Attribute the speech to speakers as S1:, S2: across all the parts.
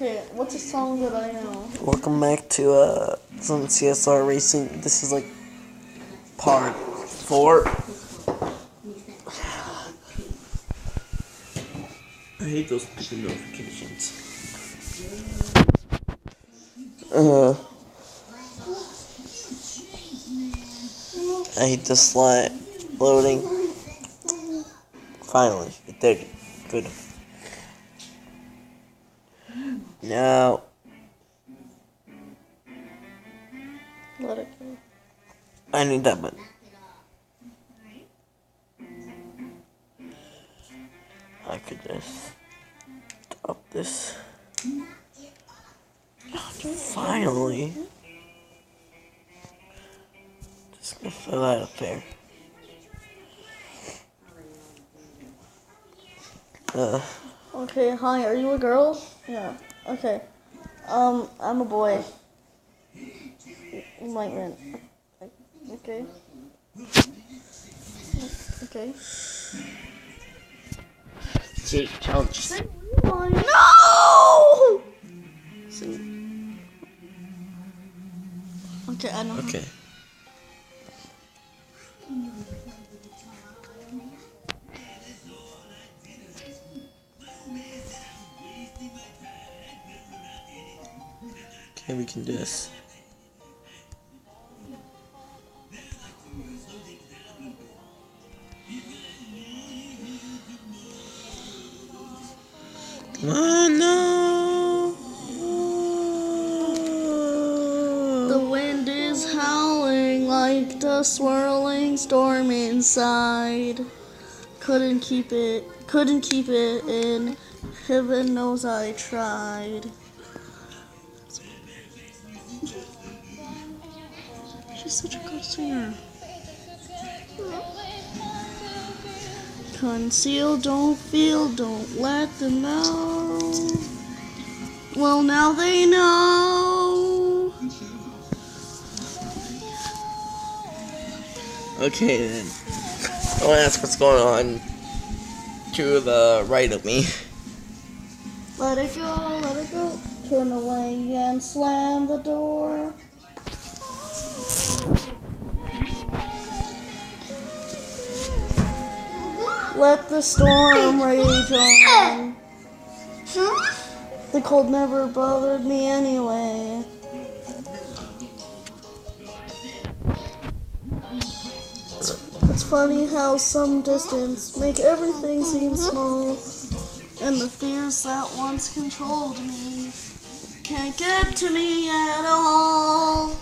S1: Okay, what's a song that I know?
S2: Welcome back to some CSR racing. This is like part 4. I hate those stupid notifications. I hate this slide loading. Finally, it did. Good. Now,
S1: Let it go.
S2: I need that button. I could just stop this. Finally. Just gonna throw that up there.
S1: Okay, hi, are you a girl? Yeah, okay. I'm a boy. Enlightenment. Okay. Okay.
S2: See, challenge.
S1: No! See. Okay, I know.
S2: Okay. Okay, we can do this. Oh no!
S1: The wind is howling like the swirling storm inside. Couldn't keep it in. Heaven knows I tried. She's such a good singer. Conceal, don't feel, don't let them know. Well, now they know.
S2: Okay then. I want to ask what's going on to the right of me.
S1: Let it go, let it go. Turn away and slam the door. Let the storm rage on. The cold never bothered me anyway. It's funny how some distance make everything seem small, and the fears that once controlled me can't get to me at all.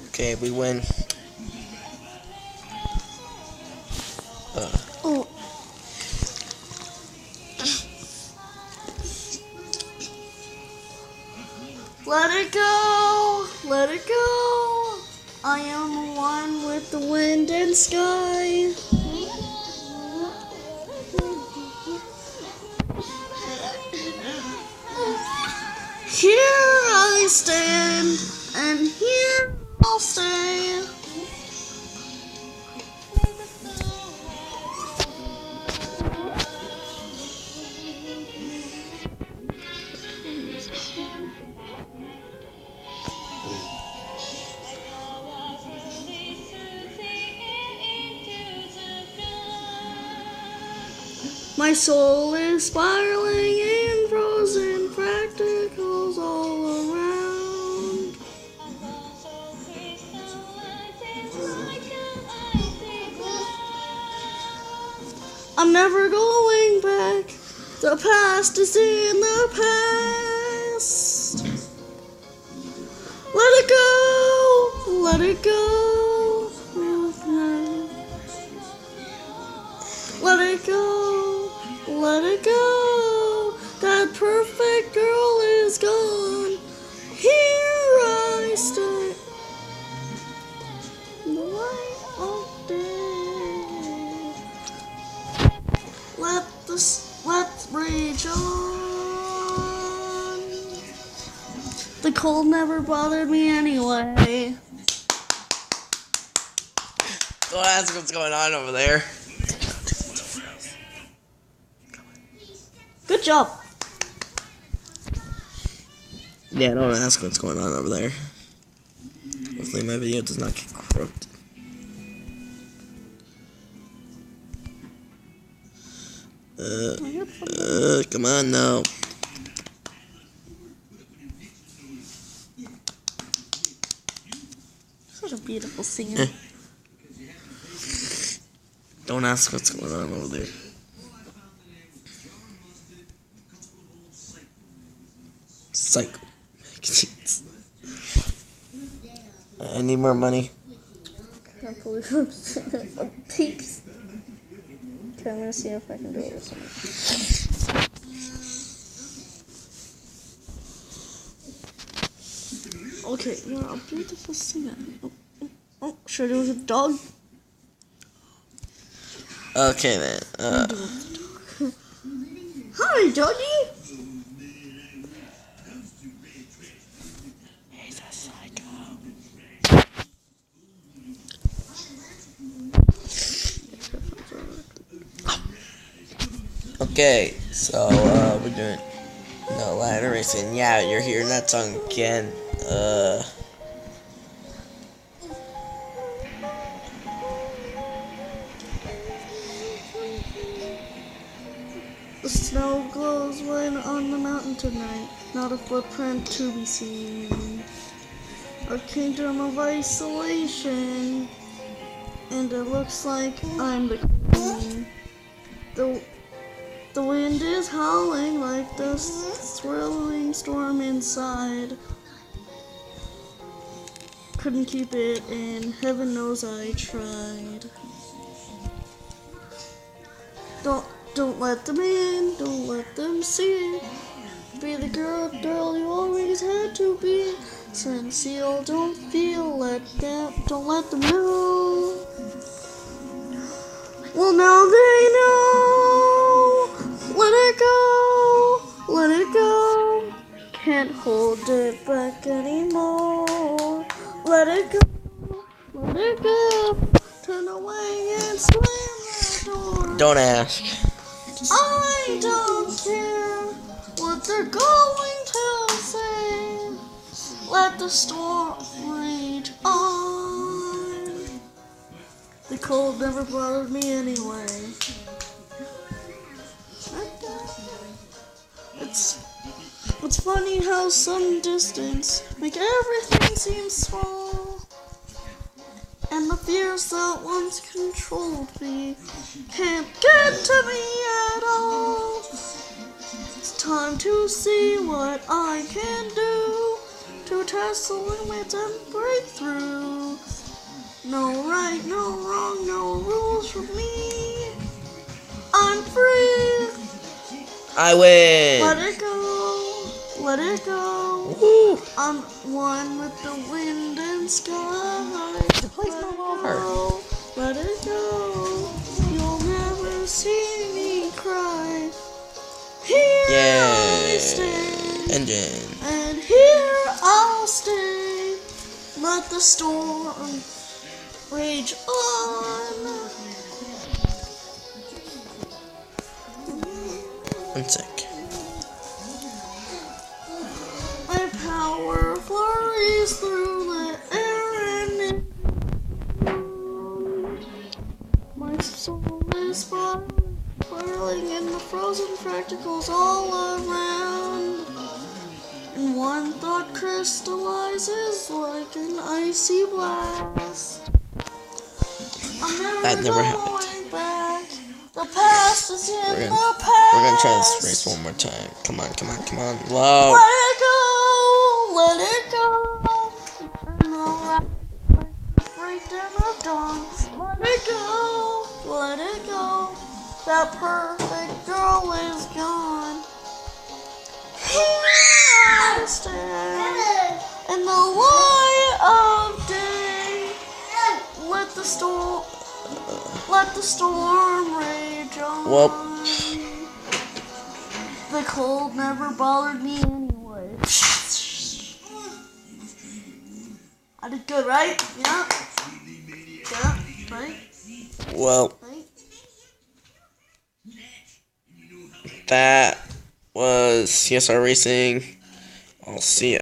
S2: Okay, we win.
S1: Oh. Let it go, let it go. I am one with the wind and sky. Here I stand, and here I'll stay. My soul is spiraling in frozen practicals all around. I'm never going back. The past is in the past. Let it go, let it go. Let it go, let it go. That perfect girl is gone. Here I stay. The light of day. Let's rage on. The cold never bothered me anyway.
S2: Don't ask what's going on over there.
S1: Good job.
S2: Yeah, don't ask what's going on over there. Hopefully my video does not get corrupted. Come on now.
S1: Such a beautiful singer.
S2: Don't ask what's going on over there. Psycho. I need more money.
S1: I can't believe I'm sitting on peeps. Okay, I'm gonna see if I can do it with someone. Okay, you're a beautiful singer. Oh, should I do it with a dog?
S2: Okay then.
S1: Hi, doggy.
S2: He's a psycho. Okay, so we're doing no ladder racing. Yeah, you're hearing that song again.
S1: The snow glows when on the mountain tonight, not a footprint to be seen. A kingdom of isolation, and it looks like I'm the queen. The wind is howling like the swirling storm inside. Couldn't keep it in, heaven knows I tried. Don't let them in, don't let them see. Be the girl you always had to be. Sincere, don't feel let down, don't let them know. Well, now they know. Let it go, let it go. Can't hold it back anymore. Let it go, let it go. Turn away and slam the door.
S2: Don't ask.
S1: I don't care what they're going to say. Let the storm rage on. The cold never bothered me anyway. It's funny how some distance make everything seem small. And the fears that once controlled me can't get to me at all. It's time to see what I can do to test the limits and break through. No right, no wrong, no rules for me. I'm free.
S2: I win.
S1: Let it go, let it go.
S2: Woo.
S1: I'm one with the wind and sky. Let it go. You'll never see me cry. Here I stand,
S2: Engine.
S1: and here I'll stay. Let the storm rage on.
S2: 1 sec.
S1: My power flurries through the air and my soul is swirling in the frozen practicals all around. And one thought crystallizes like an icy blast. I'm never going back. The past is in the past.
S2: We're gonna try this race one more time. Come on, come on, come on. Whoa.
S1: Let it go, let it go. And the breakdown of dawn. Let it go, let it go. That perfect girl is gone. Here I stand in the light of day. Let the storm rage on.
S2: Well.
S1: The cold never bothered me anyway. I did good, right? Yeah. Yeah, right?
S2: Well.
S1: Right?
S2: That was CSR Racing. I'll see ya.